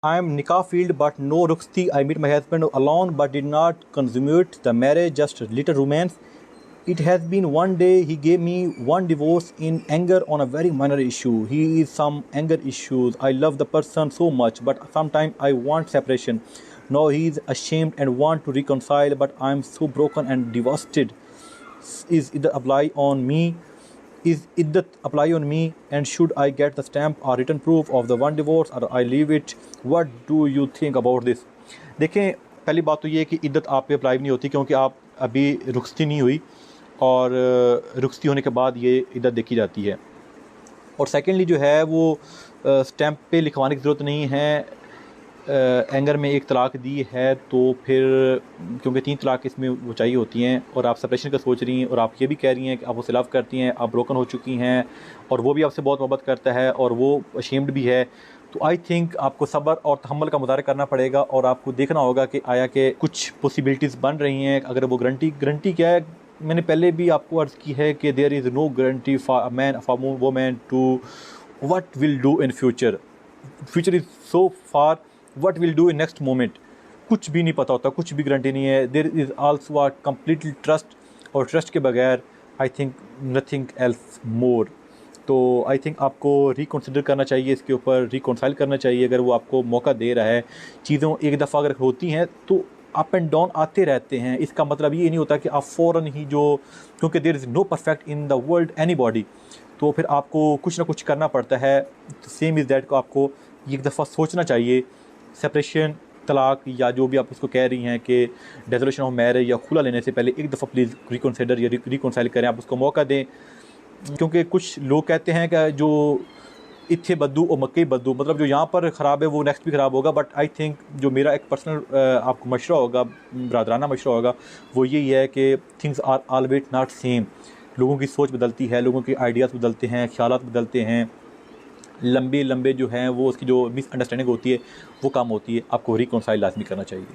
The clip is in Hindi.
I am nikah field but no rukhsati. I meet my husband alone but did not consummate the marriage, just little romance. It has been one day he gave me one divorce in anger on a very minor issue. He is some anger issues. I love the person so much but sometimes I want separation. Now he is ashamed and want to reconcile but I am so broken and devastated. Is it apply on me? Is iddat apply on me, and should I get the stamp or written proof of the one divorce or I leave it? What do you think about this? देखें, पहली बात तो ये है कि इद्दत आप पे अप्लाई नहीं होती क्योंकि आप अभी रुखसती नहीं हुई और रुखसती होने के बाद ये इद्दत देखी जाती है। और सेकेंडली जो है वो स्टैम्प पे लिखवाने की ज़रूरत नहीं है। एंगर में एक तलाक दी है तो फिर क्योंकि 3 तलाक इसमें वो चाहिए होती हैं और आप सेपरेशन का सोच रही हैं और आप ये भी कह रही हैं कि आप उससे लव करती हैं, आप ब्रोकन हो चुकी हैं और वो भी आपसे बहुत मोहब्बत करता है और वो अशेम्ड भी है, तो आई थिंक आपको सब्र और तहम्मुल का मुज़ाहरा करना पड़ेगा और आपको देखना होगा कि आया कि कुछ पॉसिबिलिटीज़ बन रही हैं। अगर वो गारंटी क्या है, मैंने पहले भी आपको अर्ज़ की है कि there is no guarantee for a man for woman to what will do in future is so far, what will do in next moment, कुछ भी नहीं पता होता, कुछ भी गारंटी नहीं है। There is also a completely trust और ट्रस्ट के बगैर I think nothing else more. तो आई थिंक आपको रिकन्सिडर करना चाहिए, इसके ऊपर रिकन्साइल करना चाहिए। अगर वो आपको मौका दे रहा है, चीज़ों एक दफ़ा अगर होती हैं तो अप एंड डाउन आते रहते हैं, इसका मतलब ये नहीं होता कि आप फ़ौरन ही जो, क्योंकि there is no perfect in the world anybody, तो फिर आपको कुछ ना कुछ करना पड़ता है। सेम इज़ दैट को आपको एक दफ़ा सोचना चाहिए। सेपरेशन, तलाक या जो भी आप उसको कह रही हैं कि डेसोलेशन ऑफ मैरिज या खुला लेने से पहले एक दफ़ा प्लीज़ रिकन्सिडर या रिकन्साइल करें, आप उसको मौका दें। क्योंकि कुछ लोग कहते हैं कि जो इत्थे बद्दू और मक्के बद्दू, मतलब जो यहाँ पर ख़राब है वो नेक्स्ट भी ख़राब होगा। बट आई थिंक जो मेरा एक पर्सनल आपको मशवरा होगा, बरादराना मशवरा होगा, वो यही है कि things are always not same. लोगों की सोच बदलती है, लोगों के आइडियाज़ बदलते हैं, ख्यालात बदलते हैं, लंबे जो हैं वो उसकी जो मिसअंडरस्टैंडिंग होती है वो कम होती है। आपको रिकन्साइल लाज़मी करना चाहिए।